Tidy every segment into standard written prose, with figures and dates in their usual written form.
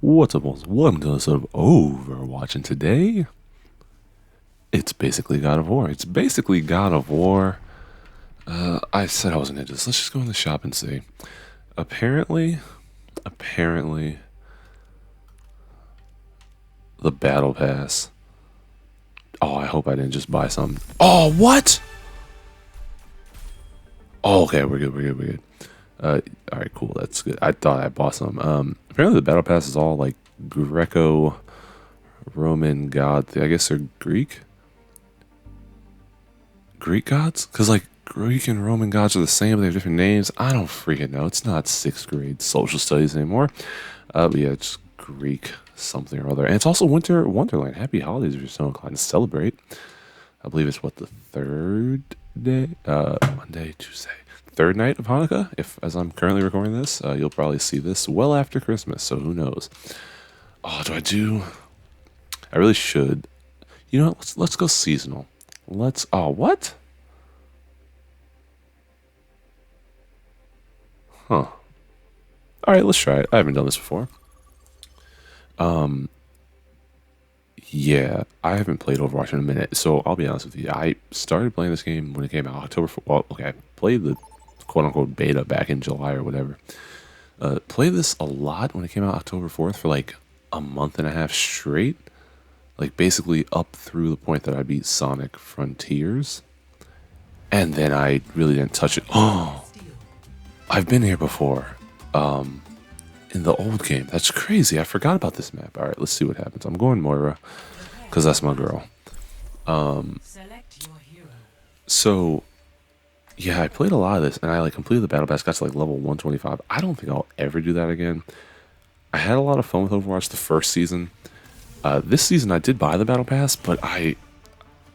What's up, boys? Welcome to this episode of Overwatch, and today it's basically God of War. It's basically God of War. I said I wasn't into this. Let's just go in the shop and see. Apparently, the Battle Pass. Oh, I hope I didn't just buy some. Oh, what? Oh, okay, we're good. All right, cool. That's good. I thought I bought some. Apparently the Battle Pass is all like Greco-Roman god. I guess they're Greek gods, because like Greek and Roman gods are the same, but they have different names. I don't freaking know. It's not sixth grade social studies anymore. But yeah, it's Greek something or other, and it's also Winter Wonderland. Happy holidays if you're so inclined to celebrate. I believe it's what, the third day, Monday, Tuesday. Third night of Hanukkah, if as I'm currently recording this, you'll probably see this well after Christmas, so who knows. Oh, I really should. You know what, let's go seasonal. Oh, what? Huh. Alright, let's try it. I haven't done this before. Yeah, I haven't played Overwatch in a minute, so I'll be honest with you. I started playing this game when it came out, October 4th. Well, okay, I played the quote-unquote beta back in July or whatever. Played this a lot when it came out October 4th for like a month and a half straight. Like basically up through the point that I beat Sonic Frontiers. And then I really didn't touch it. Oh, I've been here before. In the old game. That's crazy. I forgot about this map. All right, let's see what happens. I'm going Moira because that's my girl. So yeah, I played a lot of this, and I like completed the battle pass. Got to like level 125. I don't think I'll ever do that again. I had a lot of fun with Overwatch the first season. This season I did buy the battle pass, but I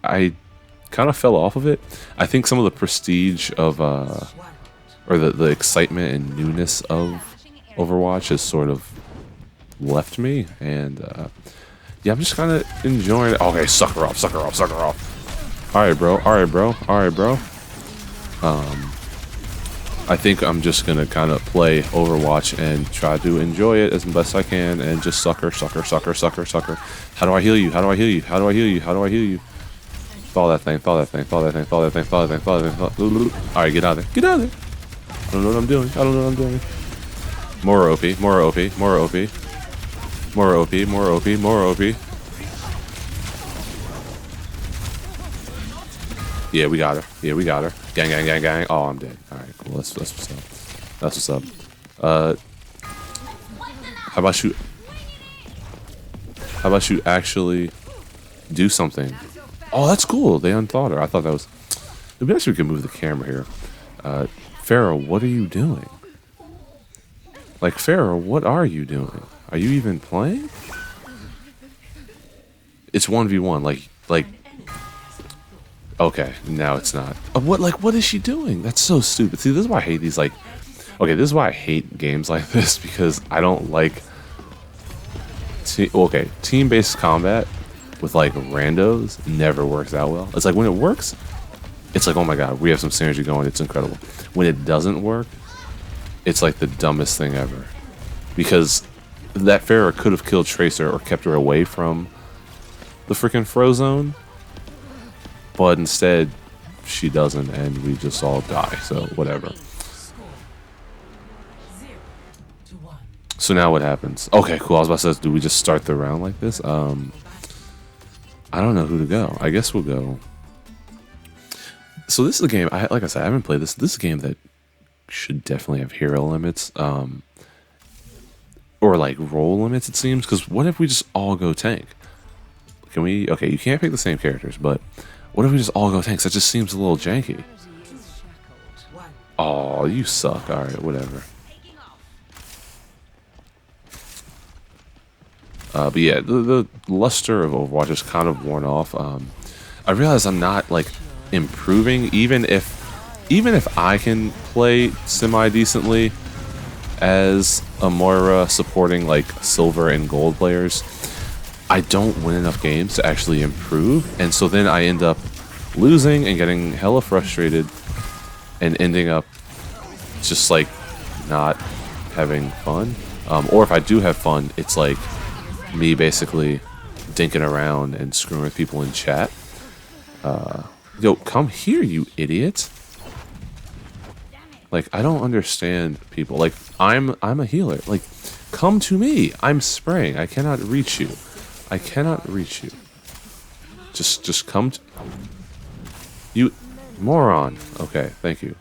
kind of fell off of it. I think some of the prestige of or the excitement and newness of Overwatch has sort of left me, and yeah, I'm just kind of enjoying it. Okay, suck her off. All right, bro. I think I'm just gonna kind of play Overwatch and try to enjoy it as best I can, and just suck her. How do I heal you? Follow that thing. All right, get out of there. I don't know what I'm doing. More OP. Yeah, we got her. Gang. Oh, I'm dead. All right, cool. That's what's up. How about you actually do something? Oh, that's cool. They unthought her. I thought that was. It'd be nice if we could move the camera here. Pharaoh, what are you doing? Like, Pharaoh, what are you doing? Are you even playing? It's 1v1, like... Okay, now it's not. What is she doing? That's so stupid. See, this is why I hate these, like... Okay, this is why I hate games like this, because I don't like... Team-based combat with, like, randos never works out well. It's like, when it works, it's like, oh my god, we have some synergy going, it's incredible. When it doesn't work, it's like the dumbest thing ever, because that Pharah could have killed Tracer or kept her away from the freaking Frozone, but instead she doesn't, and we just all die. So whatever. So now what happens? Okay, cool. I was about to say, do we just start the round like this? I don't know who to go. I guess we'll go. So this is a game. Like I said, I haven't played this. This is a game that should definitely have hero limits, or like role limits, it seems, because what if we just all go tank? Can we? Okay, you can't pick the same characters, but what if we just all go tanks? That just seems a little janky. Oh, you suck. Alright, whatever. But yeah, the luster of Overwatch is kind of worn off. I realize I'm not like improving, even if I can play semi-decently as a Moira supporting like silver and gold players, I don't win enough games to actually improve, and so then I end up losing and getting hella frustrated and ending up just like not having fun. Or if I do have fun, it's like me basically dinking around and screwing with people in chat. Yo, come here, you idiot. Like, I don't understand people. Like, I'm a healer. Like, come to me. I'm spraying. I cannot reach you. I cannot reach you. Just come to... You moron. Okay, thank you.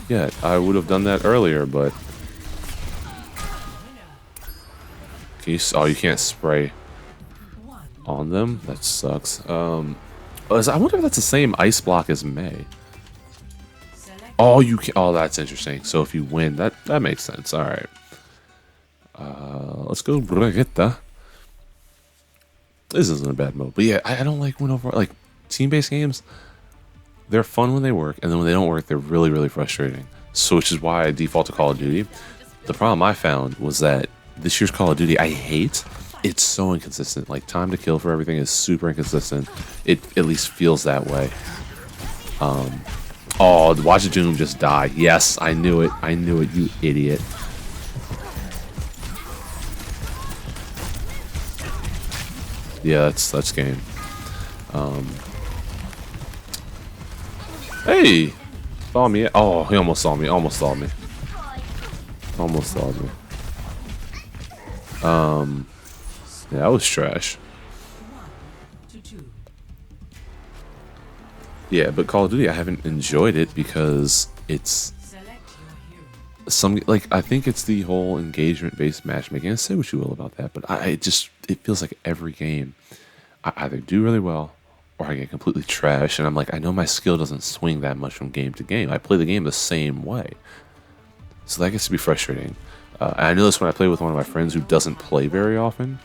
Yeah, I would have done that earlier, but... Can you... Oh, you can't spray on them? That sucks. I wonder if that's the same ice block as May. Oh, you can... Oh, that's interesting. So if you win, that makes sense. All right. Let's go Brigitte. This isn't a bad mode. But yeah, I don't like when over... Like, team-based games, they're fun when they work, and then when they don't work, they're really, really frustrating. So, which is why I default to Call of Duty. The problem I found was that this year's Call of Duty, I hate. It's so inconsistent. Like, time to kill for everything is super inconsistent. It at least feels that way. Oh, watch Doom just die. Yes, I knew it. I knew it, you idiot. Yeah, that's game. Hey! Saw me. Oh, he almost saw me. Almost saw me. Almost saw me. Yeah, that was trash. Yeah, but Call of Duty, I haven't enjoyed it because it's like, I think it's the whole engagement-based matchmaking. Say what you will about that, but it feels like every game I either do really well or I get completely trash, and I'm like, I know my skill doesn't swing that much from game to game. I play the game the same way, so that gets to be frustrating. And I know this when I play with one of my friends who doesn't play very often.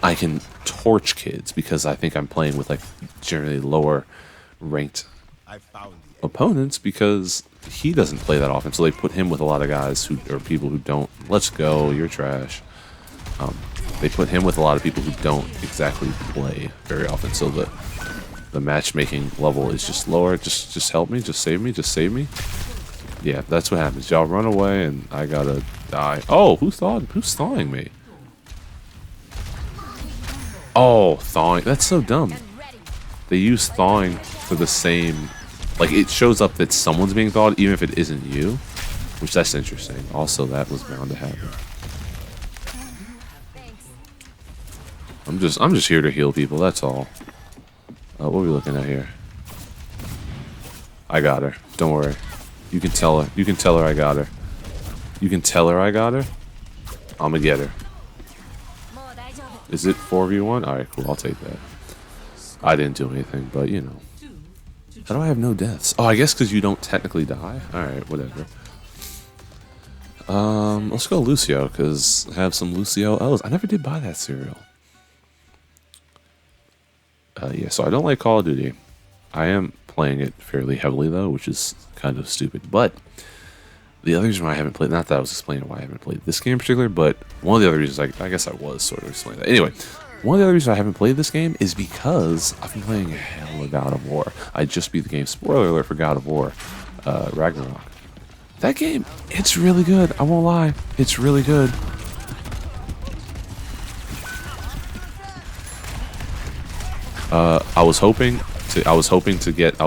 I can torch kids because I think I'm playing with like generally lower ranked opponents because he doesn't play that often, so they put him with a lot of guys who or people who don't. Let's go, you're trash. They put him with a lot of people who don't exactly play very often, so the matchmaking level is just lower. Just help me, just save me, just save me. Yeah, that's what happens. Y'all run away and I gotta die. Oh, who's thawing me? Oh, thawing. That's so dumb. They use thawing for the same... Like, it shows up that someone's being thawed, even if it isn't you. Which, that's interesting. Also, that was bound to happen. I'm just here to heal people, that's all. What are we looking at here? I got her. Don't worry. You can tell her. You can tell her I got her. You can tell her I got her? I'm gonna get her. Is it 4v1? Alright, cool. I'll take that. I didn't do anything, but you know. How do I have no deaths? Oh, I guess because you don't technically die? Alright, whatever. Let's go Lucio, because I have some Lucio L's. I never did buy that cereal. Yeah, so I don't like Call of Duty. I am playing it fairly heavily, though, which is kind of stupid. But the other reason why I haven't played... Not that I was explaining why I haven't played this game in particular, but one of the other reasons... I guess I was sort of explaining that. Anyway, one of the other reasons I haven't played this game is because I've been playing a hell of God of War. I just beat the game. Spoiler alert for God of War. Ragnarok. That game, it's really good. I won't lie. It's really good. I was hoping to get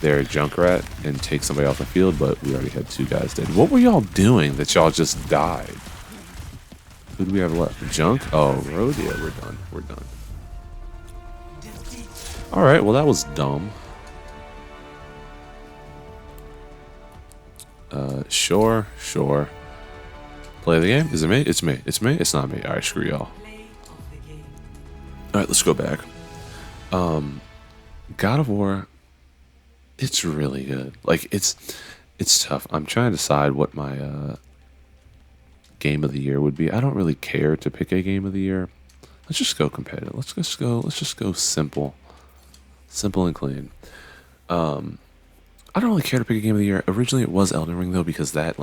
their Junkrat and take somebody off the field, but we already had 2 guys dead. What were y'all doing that y'all just died? Who do we have left? Junk? Oh, Road? Yeah, we're done. We're done. Alright, well that was dumb. Sure. Play the game? Is it me? It's me. It's me? It's not me. Alright, screw y'all. Alright, let's go back. God of War, it's really good. Like, it's tough. I'm trying to decide what my game of the year would be. I don't really care to pick a game of the year. Let's just go competitive. Let's just go simple. Simple and clean. I don't really care to pick a game of the year. Originally it was Elden Ring though, because that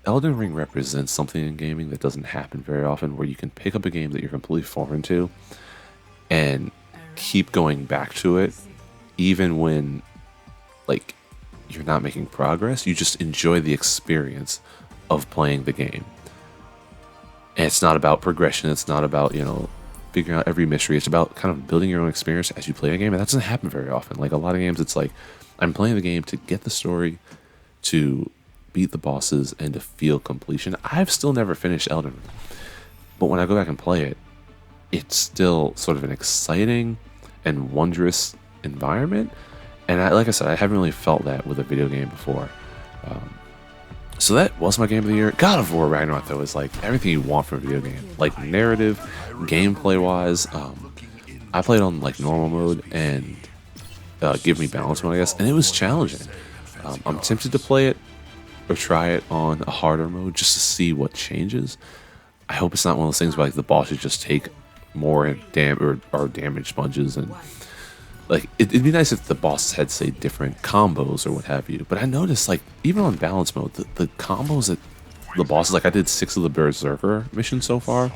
Elden Ring represents something in gaming that doesn't happen very often, where you can pick up a game that you're completely foreign to and keep going back to it, even when, like, you're not making progress. You just enjoy the experience of playing the game. And it's not about progression. It's not about, you know, figuring out every mystery. It's about kind of building your own experience as you play a game. And that doesn't happen very often. Like a lot of games, it's like, I'm playing the game to get the story, to beat the bosses, and to feel completion. I've still never finished Elden Ring. But when I go back and play it, it's still sort of an exciting and wondrous environment. And like I said, I haven't really felt that with a video game before. So that was my game of the year. God of War Ragnarok, though, is like everything you want from a video game. Like narrative, gameplay-wise. I played on like normal mode and give me balance mode, I guess. And it was challenging. I'm tempted to play it or try it on a harder mode just to see what changes. I hope it's not one of those things where like the bosses just take more damage sponges, and like it'd be nice if the bosses had, say, different combos or what have you. But I noticed, like, even on balance mode, the combos that the bosses, like I did 6 of the Berserker missions so far,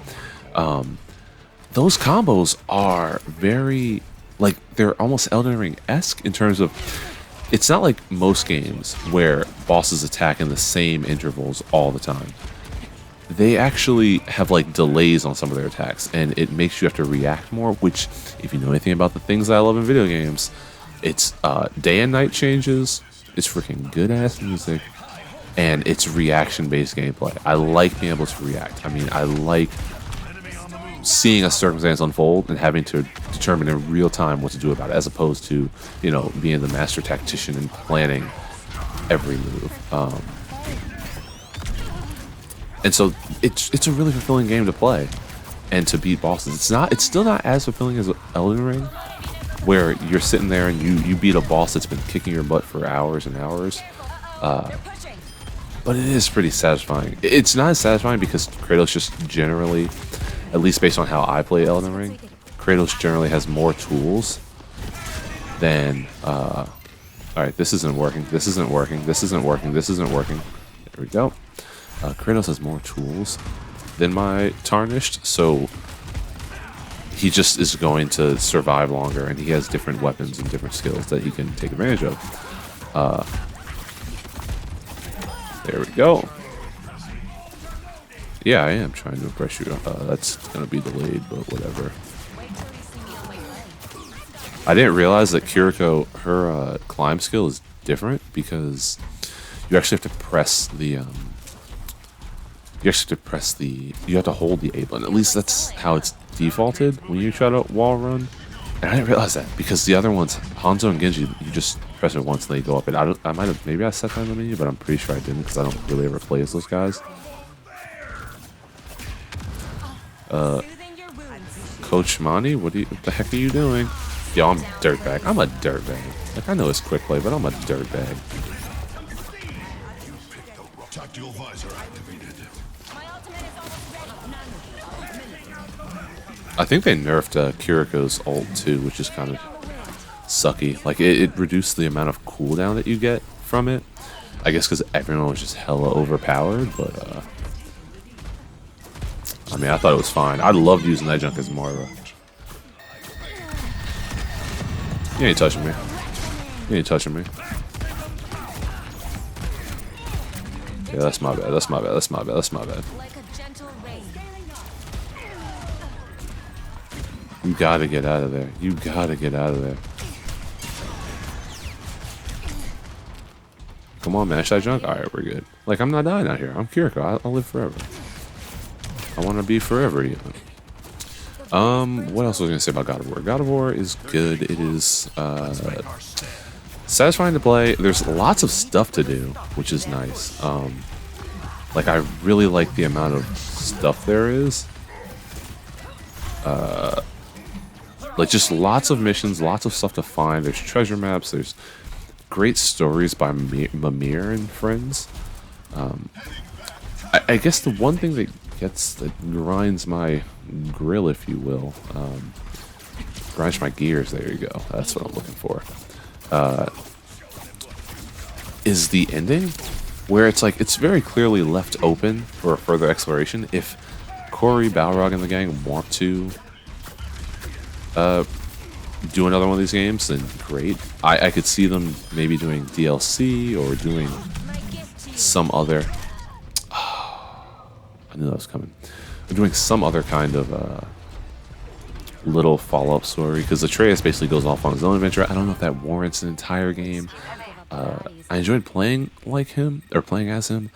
those combos are very, like, they're almost Elden Ring-esque in terms of, it's not like most games where bosses attack in the same intervals all the time. They actually have like delays on some of their attacks, and it makes you have to react more, which, if you know anything about the things that I love in video games, it's day and night changes, it's freaking good ass music, and it's reaction based gameplay. I like being able to react. I mean, I like seeing a circumstance unfold and having to determine in real time what to do about it, as opposed to, you know, being the master tactician and planning every move. And so it's a really fulfilling game to play and to beat bosses. It's still not as fulfilling as Elden Ring, where you're sitting there and you beat a boss that's been kicking your butt for hours and hours. But it is pretty satisfying. It's not as satisfying because Kratos just generally, at least based on how I play Elden Ring, Kratos generally has more tools than alright, this isn't working, this isn't working, this isn't working, this isn't working. There we go. Kratos has more tools than my Tarnished, so he just is going to survive longer, and he has different weapons and different skills that he can take advantage of. There we go. Yeah, I am trying to impress you. That's going to be delayed, but whatever. I didn't realize that Kiriko, her climb skill is different, because you actually have to press the... you have to hold the A button. At least that's how it's defaulted when you try to wall run. And I didn't realize that, because the other ones, Hanzo and Genji, you just press it once and they go up. And I might have, maybe I set that in the menu, but I'm pretty sure I didn't, because I don't really ever play as those guys. Coach Mani, what the heck are you doing? Yo, I'm dirtbag. I'm a dirtbag. Like, I know it's quick play, but I'm a dirtbag. Tactical visor activated. I think they nerfed Kiriko's ult too, which is kind of sucky. Like, it reduced the amount of cooldown that you get from it. I guess because everyone was just hella overpowered, but I mean, I thought it was fine. I loved using that junk as Moira. You ain't touching me. You ain't touching me. Yeah, that's my bad. That's my bad. That's my bad. That's my bad. You gotta get out of there. You gotta get out of there. Come on, man. Should I junk? Alright, we're good. Like, I'm not dying out here. I'm Kiriko. I'll live forever. I want to be forever, even. What else was I going to say about God of War? God of War is good. It is satisfying to play. There's lots of stuff to do, which is nice. Like, I really like the amount of stuff there is. Like, just lots of missions, lots of stuff to find. There's treasure maps. There's great stories by Mimir and friends. I guess the one thing that grinds my grill, if you will, grinds my gears, there you go, that's what I'm looking for, is the ending, where it's like, it's very clearly left open for further exploration. If Corey, Balrog, and the gang want to, do another one of these games, then great. I could see them maybe doing DLC or doing some other. I knew that was coming. They're doing some other kind of little follow-up story because Atreus basically goes off on his own adventure. I don't know if that warrants an entire game. I enjoyed playing like him or playing as him.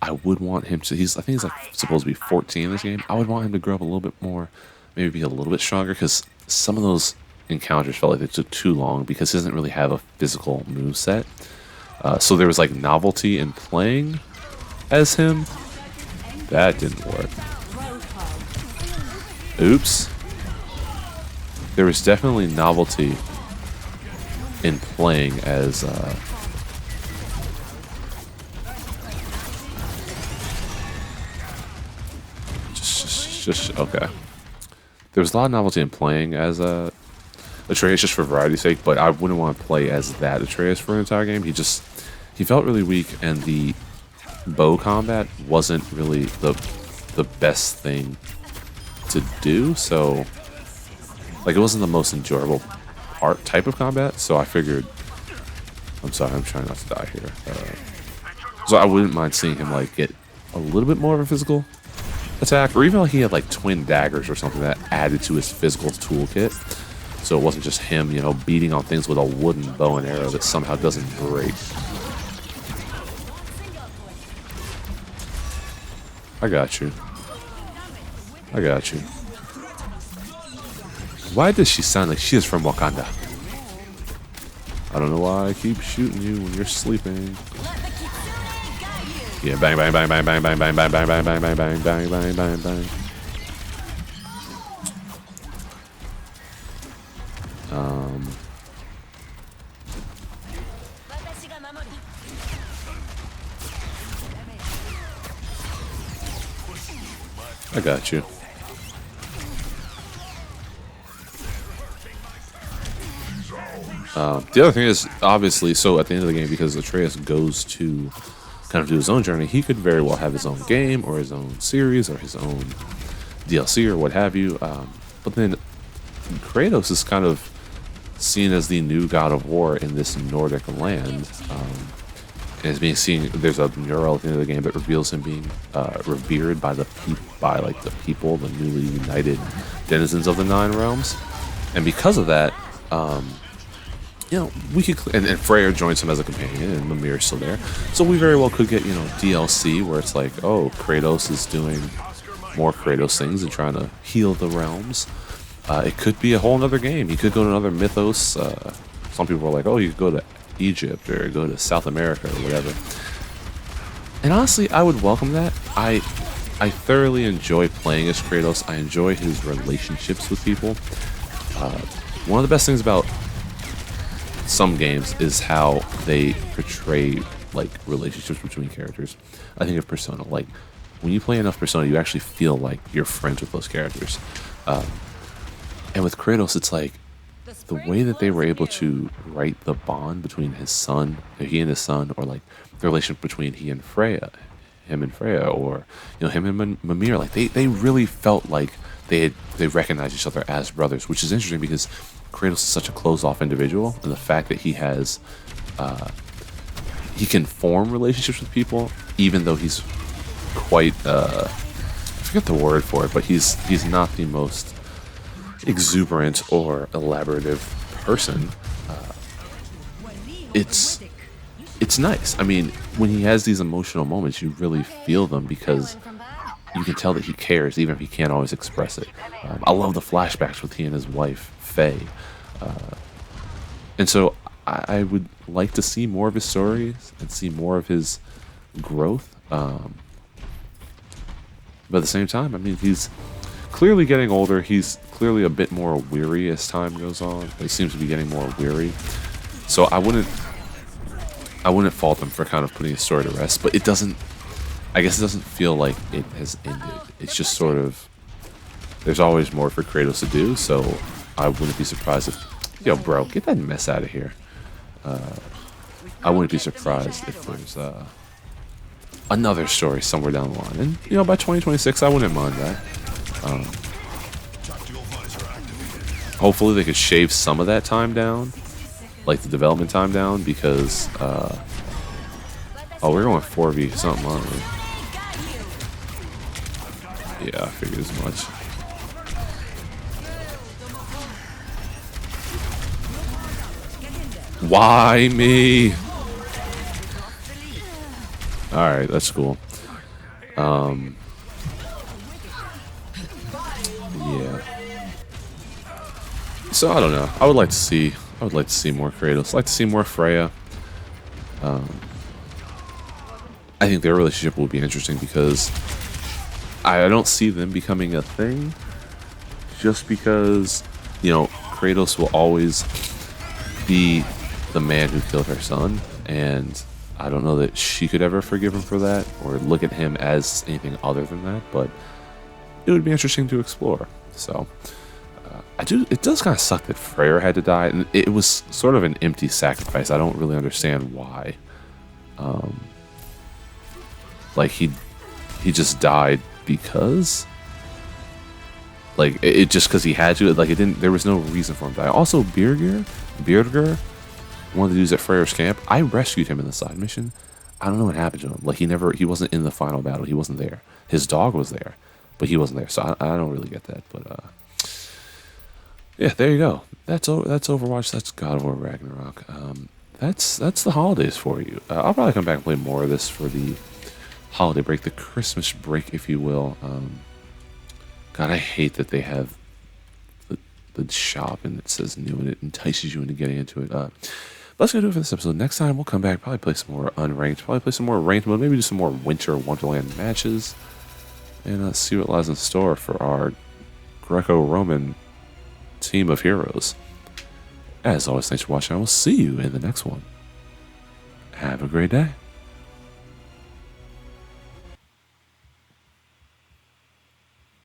I would want him to. I think he's like supposed to be 14 in this game. I would want him to grow up a little bit more, maybe be a little bit stronger because some of those encounters felt like they took too long because he doesn't really have a physical move set. So there was like novelty in playing as him. That didn't work. Oops. There was definitely novelty in playing as just okay. There was a lot of novelty in playing as Atreus just for variety's sake, but I wouldn't want to play as that Atreus for an entire game. He felt really weak, and the bow combat wasn't really the best thing to do. So, like, it wasn't the most enjoyable type of combat. So I figured, I'm sorry, I'm trying not to die here. So I wouldn't mind seeing him like get a little bit more of a physical attack, or even like he had like twin daggers or something that added to his physical toolkit. So it wasn't just him, you know, beating on things with a wooden bow and arrow that somehow doesn't break. I got you. I got you. Why does she sound like she is from Wakanda? I don't know why I keep shooting you when you're sleeping. Yeah, bang, bang, bang, bang, bang, bang, bang, bang, bang, bang, bang, bang, bang, bang, bang, bang, bang. I got you. The other thing is, obviously, so at the end of the game, because Atreus goes to kind of do his own journey, he could very well have his own game or his own series or his own DLC or what have you. But then Kratos is kind of seen as the new god of war in this Nordic land. And is being seen. There's a mural at the end of the game that reveals him being revered by the people, the newly united denizens of the Nine Realms. And because of that, you know, we could, and Freya joins him as a companion, and Mimir's still there. So we very well could get, you know, DLC where it's like, oh, Kratos is doing more Kratos things and trying to heal the realms. It could be a whole other game. You could go to another mythos. Some people are like, oh, you could go to Egypt or go to South America or whatever. And honestly, I would welcome that. I thoroughly enjoy playing as Kratos. I enjoy his relationships with people. One of the best things about some games is how they portray like relationships between characters. I think of Persona. Like when you play enough Persona, you actually feel like you're friends with those characters. And with Kratos, it's like the way that they were able to write the bond between he and his son, or like the relationship between him and Freya, or you know, him and Mimir. Like they really felt like they recognized each other as brothers, which is interesting because Kratos is such a closed-off individual, and the fact that he has he can form relationships with people, even though he's quite I forget the word for it, but he's not the most exuberant or elaborative person. It's nice. I mean, when he has these emotional moments, you really feel them because you can tell that he cares, even if he can't always express it. I love the flashbacks with he and his wife, Faye. And so I would like to see more of his stories and see more of his growth. But at the same time, I mean, he's clearly getting older. He's clearly a bit more weary as time goes on. He seems to be getting more weary. So I wouldn't fault him for kind of putting his story to rest, but I guess it doesn't feel like it has ended. It's just sort of, there's always more for Kratos to do, so I wouldn't be surprised if, yo bro, get that mess out of here. I wouldn't be surprised if there's another story somewhere down the line. And, you know, by 2026, I wouldn't mind that. hopefully they could shave some of that time down, like the development time down, because oh, we're going 4v something, aren't we? Yeah, I figured as much. Why me? Alright, that's cool. Yeah. So I don't know. I would like to see more Kratos. I'd like to see more Freya. I think their relationship will be interesting because I don't see them becoming a thing just because, you know, Kratos will always be the man who killed her son, and I don't know that she could ever forgive him for that or look at him as anything other than that, but it would be interesting to explore. So it does kind of suck that Freyr had to die, and it was sort of an empty sacrifice. I don't really understand why. Like he just died because, like, it just because he had to. Like, it didn't. There was no reason for him to die. Also, Birgir, one of the dudes at Freyr's camp, I rescued him in the side mission. I don't know what happened to him. Like, he wasn't in the final battle. He wasn't there. His dog was there, but he wasn't there. So I don't really get that. But yeah, there you go. That's Overwatch. That's God of War Ragnarok. That's the holidays for you. I'll probably come back and play more of this for the holiday break, the Christmas break, if you will. God, I hate that they have the shop and it says new and it entices you into getting into it. That's going to do it for this episode. Next time we'll come back, probably play some more unranked, probably play some more ranked mode, maybe do some more winter Wonderland matches, and see what lies in store for our Greco-Roman team of heroes. As always, thanks for watching. I will see you in the next one. Have a great day.